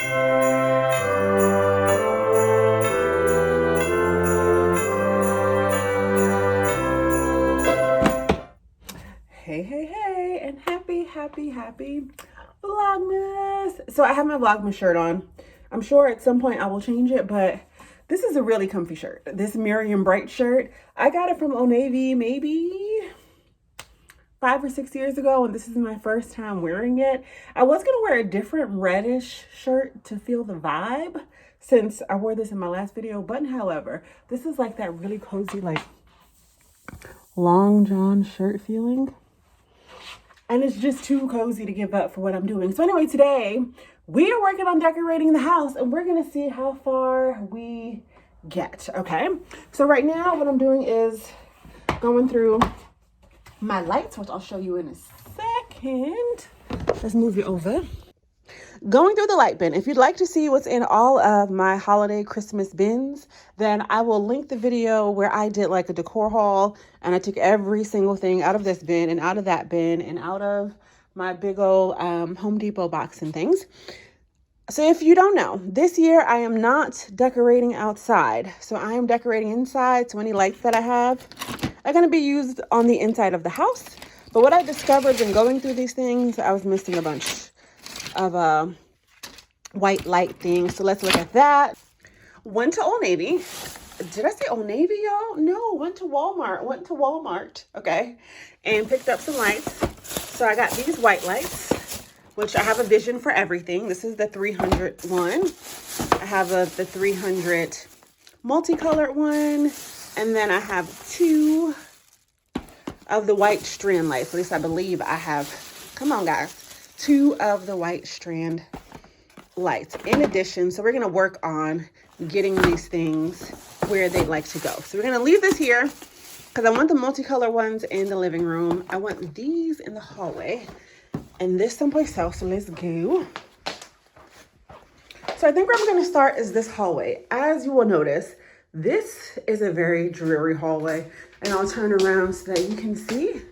Hey, hey, hey, and happy Vlogmas. So I have my Vlogmas shirt on. I'm sure at some point I will change it, but this is a really comfy shirt. This Miriam Bright shirt, I got it from Old Navy maybe 5 or 6 years ago, and this is my first time wearing it. I was gonna wear a different reddish shirt to feel the vibe since I wore this in my last video, but however, this is like that really cozy, like long john shirt feeling. And it's just too cozy to give up for what I'm doing. So anyway, today we are working on decorating the house and we're gonna see how far we get, okay? So right now what I'm doing is going through my lights, which I'll show you in a second. Let's move you over. Going through the light bin. If you'd like to see what's in all of my holiday Christmas bins, then I will link the video where I did like a decor haul and I took every single thing out of this bin and out of that bin and out of my big old Home Depot box and things. So if you don't know, this year I am not decorating outside. So I am decorating inside. So any lights that I have are going to be used on the inside of the house. But what I discovered when going through these things, I was missing a bunch of white light things. So let's look at that. Went to Old Navy. Did I say Old Navy, y'all? No, went to Walmart, okay, and picked up some lights. So I got these white lights, which I have a vision for everything. This is the 300 one. I have the 300 multicolored one, and then I have 2 of the white strand lights. At least I believe I have, come on guys, 2 of the white strand lights in addition. So we're going to work on getting these things where they'd like to go. So we're going to leave this here because I want the multicolor ones in the living room. I want these in the hallway and this someplace else. So let's go. So I think where I'm going to start is this hallway. As you will notice, this is a very dreary hallway, and I'll turn around so that you can see.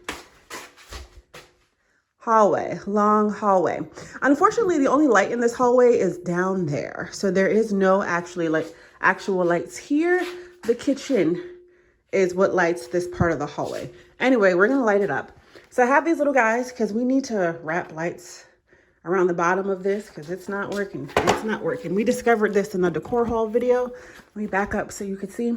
Hallway, long hallway. Unfortunately, the only light in this hallway is down there. So there is no actual lights here. The kitchen is what lights this part of the hallway. Anyway, we're gonna light it up. So I have these little guys because we need to wrap lights around the bottom of this because it's not working. It's not working. We discovered this in the decor haul video. Let me back up so you can see.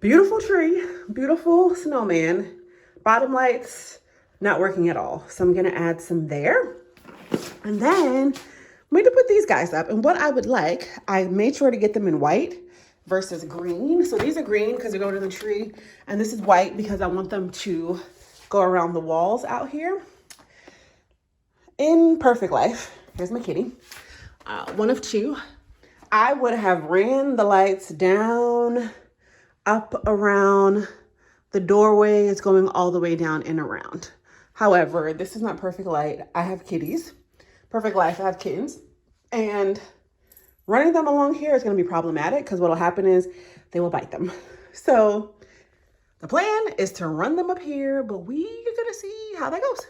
Beautiful tree, beautiful snowman, bottom lights, not working at all. So I'm gonna add some there. And then I'm going to put these guys up. And what I would like, I made sure to get them in white versus green. So these are green because they go to the tree. And this is white because I want them to go around the walls out here. In perfect life, here's my kitty. One of two. I would have ran the lights down, up around the doorway. It's going all the way down and around. However, this is not perfect light. I have kitties. Perfect life, I have kittens. And running them along here is going to be problematic because what will happen is they will bite them. So the plan is to run them up here, but we are going to see how that goes.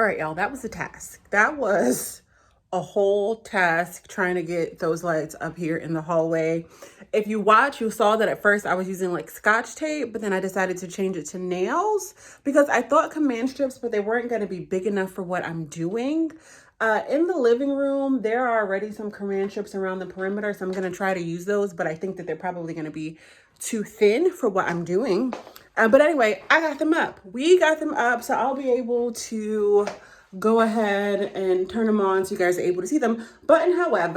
right, y'all, that was a task. That was a whole task trying to get those lights up here in the hallway. If you watch, you saw that at first I was using like Scotch tape, but then I decided to change it to nails because I thought command strips, but they weren't going to be big enough for what I'm doing. In the living room, there are already some command strips around the perimeter, so I'm going to try to use those, but I think that they're probably going to be too thin for what I'm doing. But anyway, I got them up. We got them up, so I'll be able to go ahead and turn them on so you guys are able to see them. But however,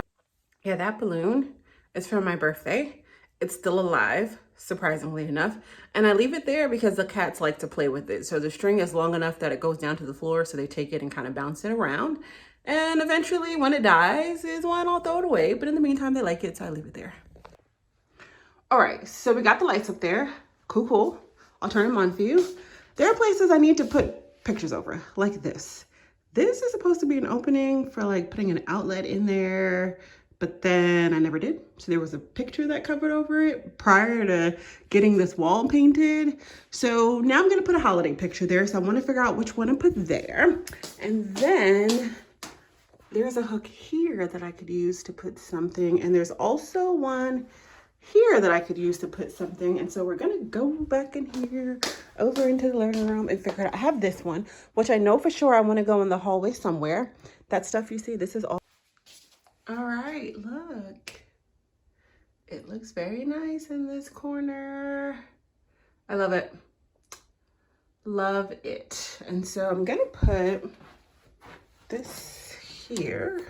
yeah, that balloon is from my birthday. It's still alive, surprisingly enough. And I leave it there because the cats like to play with it. So the string is long enough that it goes down to the floor, so they take it and kind of bounce it around. And eventually when it dies is when I'll throw it away. But in the meantime, they like it, so I leave it there. All right, so we got the lights up there. Cool. I'll turn them on for you. There are places I need to put pictures over, like this. This is supposed to be an opening for like putting an outlet in there, but then I never did. So there was a picture that covered over it prior to getting this wall painted. So now I'm gonna put a holiday picture there. So I wanna figure out which one to put there. And then there's a hook here that I could use to put something. And there's also one here that I could use to put something. And so we're gonna go back in here over into the living room and figure it out. I have this one, which I know for sure I want to go in the hallway somewhere. That stuff you see, this is all right. Look, it looks very nice in this corner. I love it. Love it. And so I'm gonna put this here.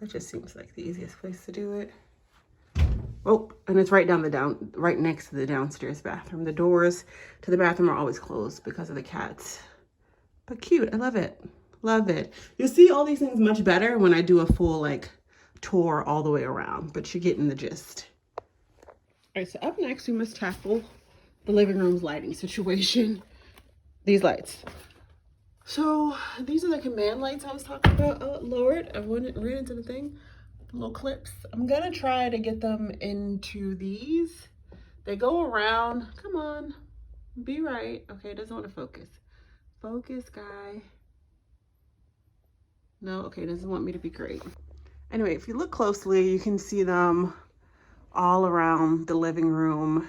That just seems like the easiest place to do it. Oh, and it's right next to the downstairs bathroom. The doors to the bathroom are always closed because of the cats. But cute, I love it. Love it. You'll see all these things much better when I do a full like tour all the way around, but you're getting the gist. All right, so up next we must tackle the living room's lighting situation. These lights. So these are the command lights I was talking about. Oh Lord, I went right into the thing. Little clips. I'm gonna try to get them into these. They go around. Come on, be right. Okay, it doesn't want to focus. Focus, guy. No, okay, it doesn't want me to be great. Anyway, if you look closely, you can see them all around the living room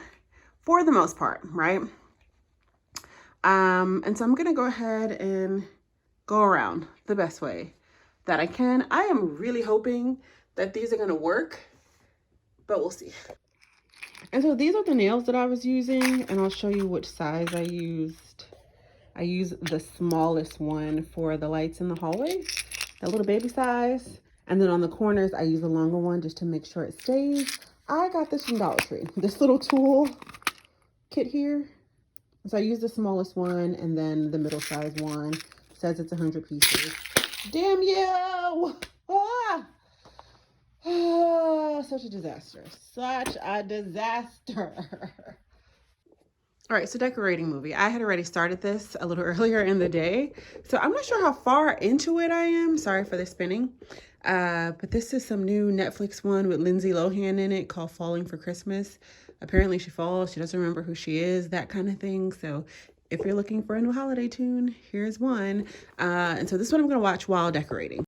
for the most part, right? And so I'm gonna go ahead and go around the best way that I can. I am really hoping that these are gonna work, but we'll see. And so these are the nails that I was using, and I'll show you which size I used. I used the smallest one for the lights in the hallway, that little baby size. And then on the corners, I use a longer one just to make sure it stays. I got this from Dollar Tree, this little tool kit here. So I used the smallest one, and then the middle size one. It says it's 100 pieces. Damn you! Ah! Oh, such a disaster. Such a disaster. All right, so decorating movie. I had already started this a little earlier in the day, so I'm not sure how far into it I am. Sorry for the spinning. But this is some new Netflix one with Lindsay Lohan in it called Falling for Christmas. Apparently she falls, she doesn't remember who she is, that kind of thing. So if you're looking for a new holiday tune, here's one. And so this one I'm gonna watch while decorating.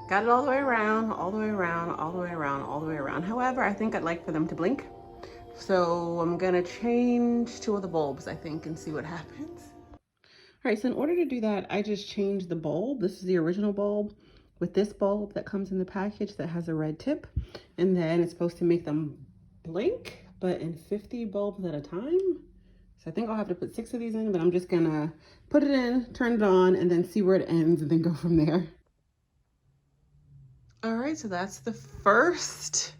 Got it all the way around, all the way around, all the way around, all the way around. However, I think I'd like for them to blink. So I'm gonna change two of the bulbs, I think, and see what happens. All right, so in order to do that, I just changed the bulb. This is the original bulb with this bulb that comes in the package that has a red tip. And then it's supposed to make them blink, but in 50 bulbs at a time. So I think I'll have to put 6 of these in, but I'm just gonna put it in, turn it on, and then see where it ends and then go from there. All right, so that's the first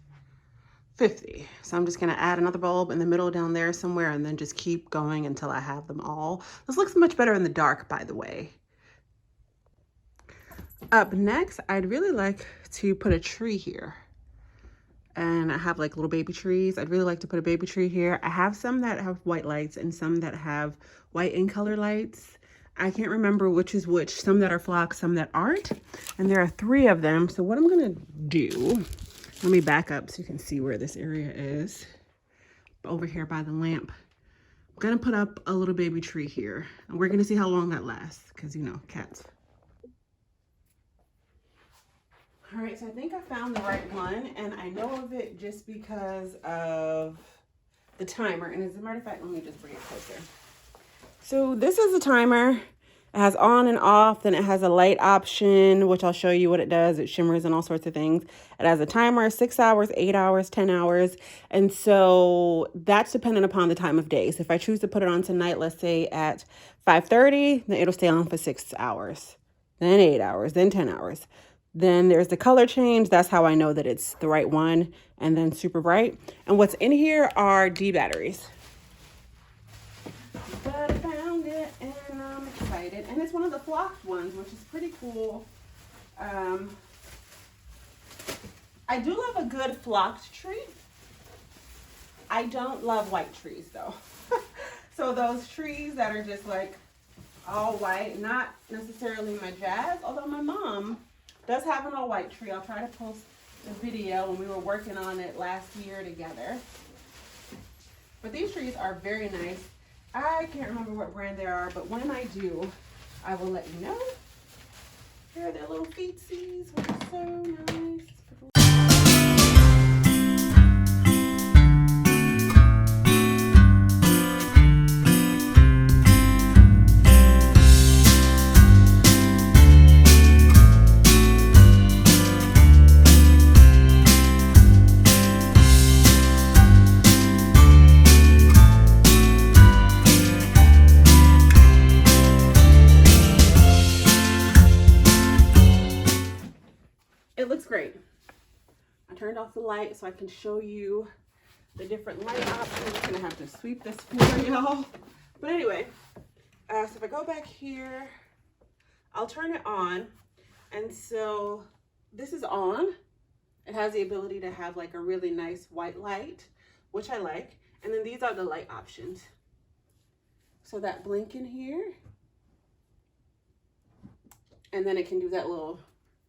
50. So I'm just gonna add another bulb in the middle down there somewhere and then just keep going until I have them all. This looks much better in the dark, by the way. Up next, I'd really like to put a tree here. And I have like little baby trees. I'd really like to put a baby tree here. I have some that have white lights and some that have white and color lights. I can't remember which is which. Some that are flocked, some that aren't. And there are 3 of them. So what I'm gonna do, let me back up so you can see where this area is. Over here by the lamp. I'm gonna put up a little baby tree here. And we're gonna see how long that lasts, because you know, cats. All right, so I think I found the right one, and I know of it just because of the timer. And as a matter of fact, let me just bring it closer. So this is a timer. It has on and off, then it has a light option, which I'll show you what it does. It shimmers and all sorts of things. It has a timer, 6 hours, 8 hours, 10 hours. And so that's dependent upon the time of day. So if I choose to put it on tonight, let's say at 5:30, then it'll stay on for 6 hours, then 8 hours, then 10 hours. Then there's the color change. That's how I know that it's the right one. And then super bright. And what's in here are D batteries. But I found it and I'm excited. And it's one of the flocked ones, which is pretty cool. I do love a good flocked tree. I don't love white trees though. So those trees that are just like all white, not necessarily my jazz, although my mom does have an all white tree. I'll try to post a video when we were working on it last year together. But these trees are very nice. I can't remember what brand they are, but when I do, I will let you know. Here are their little feetsies, which are so nice. It looks great. I turned off the light so I can show you the different light options. I'm gonna have to sweep this floor, y'all. But anyway, so if I go back here, I'll turn it on. And so this is on. It has the ability to have like a really nice white light, which I like. And then these are the light options. So that blink in here. And then it can do that little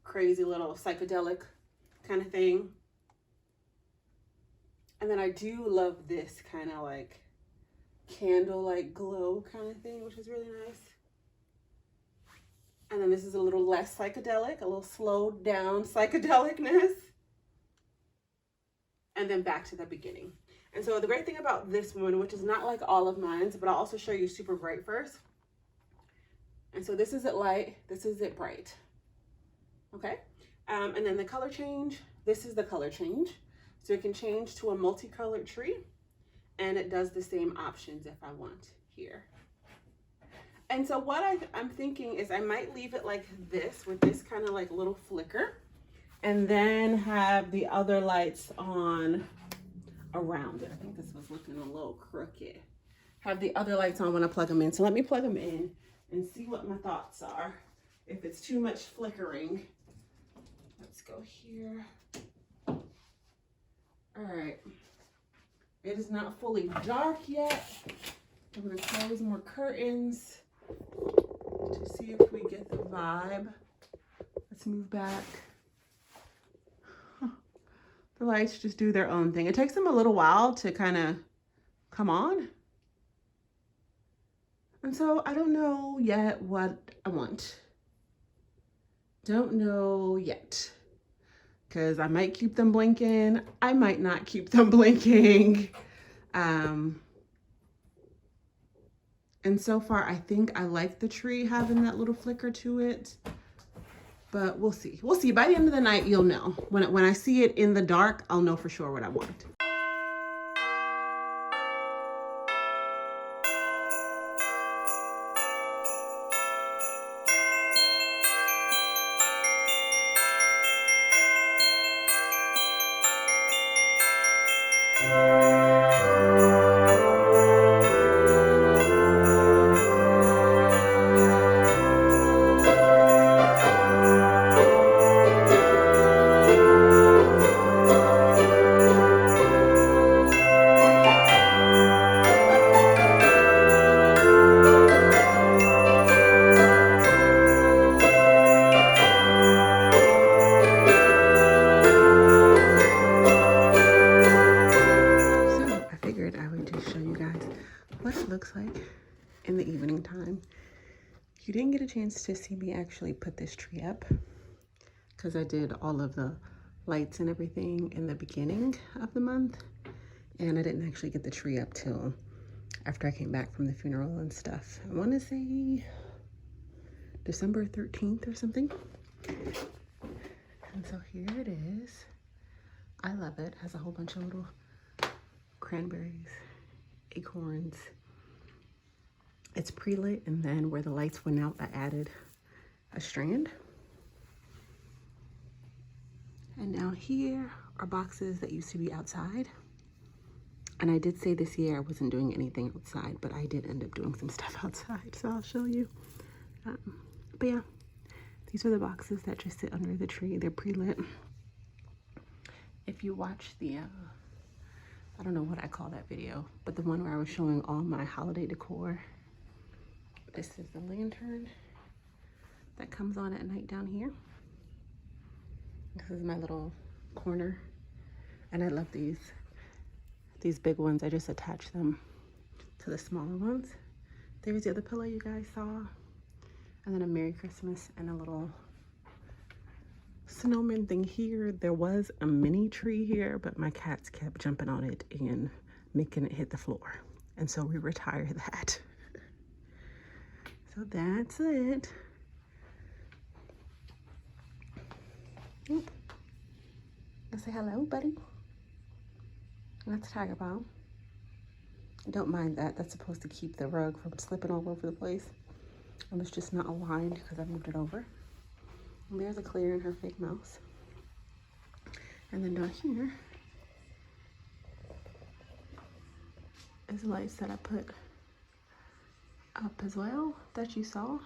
crazy little psychedelic kind of thing. And then I do love this kind of like candle-like glow kind of thing, which is really nice. And then this is a little less psychedelic, a little slowed down psychedelicness. And then back to the beginning. And so the great thing about this one, which is not like all of mine, but I'll also show you super bright first. And so this is it light, this is it bright. Okay, and then the color change, this is the color change. So it can change to a multicolored tree, and it does the same options if I want here. And so what I'm thinking is I might leave it like this with this kind of like little flicker, and then have the other lights on around it. I think this was looking a little crooked. Have the other lights on when I plug them in. So let me plug them in and see what my thoughts are. If it's too much flickering. Let's go here. All right. It is not fully dark yet. I'm going to close more curtains to see if we get the vibe. Let's move back. The lights just do their own thing. It takes them a little while to kind of come on. And so I don't know yet what I want. Don't know yet. Because I might keep them blinking. I might not keep them blinking. And so far, I think I like the tree having that little flicker to it. But we'll see. We'll see. By the end of the night, you'll know. When I see it in the dark, I'll know for sure what I want. What it looks like in the evening time. You didn't get a chance to see me actually put this tree up because I did all of the lights and everything in the beginning of the month, and I didn't actually get the tree up till after I came back from the funeral and stuff. I want to say December 13th or something. And so here it is. I love it. It has a whole bunch of little cranberries, acorns. It's pre-lit, and then where the lights went out, I added a strand. And down here are boxes that used to be outside. And I did say this year I wasn't doing anything outside, but I did end up doing some stuff outside, so I'll show you. But yeah, these are the boxes that just sit under the tree. They're pre-lit. If you watch the, I don't know what I call that video, but the one where I was showing all my holiday decor, this is the lantern that comes on at night down here. This is my little corner, and I love these big ones. I just attach them to the smaller ones. There's the other pillow you guys saw, and then a Merry Christmas and a little snowman thing here. There was a mini tree here, but my cats kept jumping on it and making it hit the floor, and so we retired that. So that's it. Oop. Let's say hello, buddy. That's Tiger Balm. Don't mind that. That's supposed to keep the rug from slipping all over the place. And it's just not aligned because I moved it over. And there's a Claire and her fake mouse. And then down here is lights that I put up as well that you saw.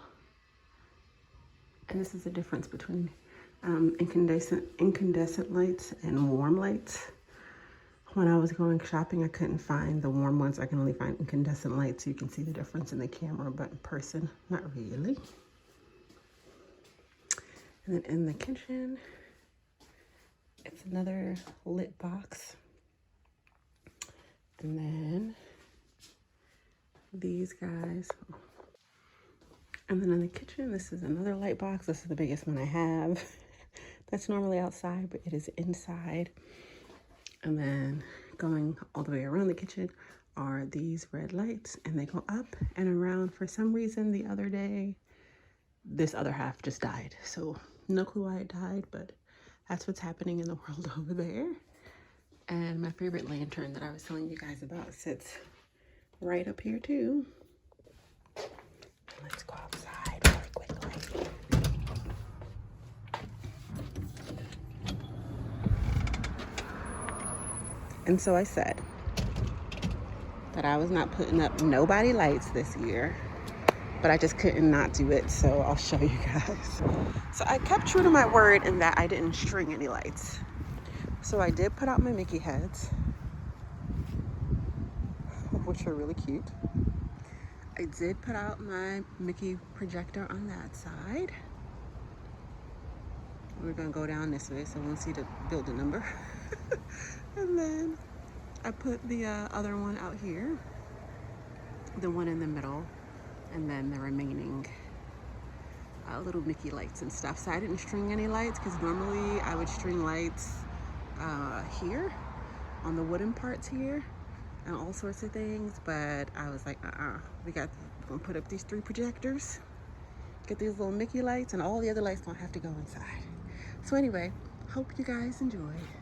And this is the difference between incandescent lights and warm lights. When I was going shopping, I couldn't find the warm ones. I can only find incandescent lights. You can see the difference in the camera, but in person, not really. And then in the kitchen, it's another lit box. And then these guys. And then in the kitchen, this is another light box. This is the biggest one I have. That's normally outside, but it is inside. And then going all the way around the kitchen are these red lights, and they go up and around. For some reason, the other day, this other half just died. So no clue why it died, but that's what's happening in the world over there. And my favorite lantern that I was telling you guys about sits right up here too. Let's go outside really quickly. And so I said that I was not putting up nobody lights this year, but I just couldn't not do it, so I'll show you guys. So I kept true to my word in that I didn't string any lights. So I did put out my Mickey heads, which are really cute. I did put out my Mickey projector on that side. We're gonna go down this way so we'll see the building number. And then I put the other one out here, the one in the middle, and then the remaining little Mickey lights and stuff. So I didn't string any lights because normally I would string lights here on the wooden parts here and all sorts of things, but I was like, we're gonna put up these 3 projectors, get these little Mickey lights, and all the other lights don't have to go inside. So anyway, hope you guys enjoy.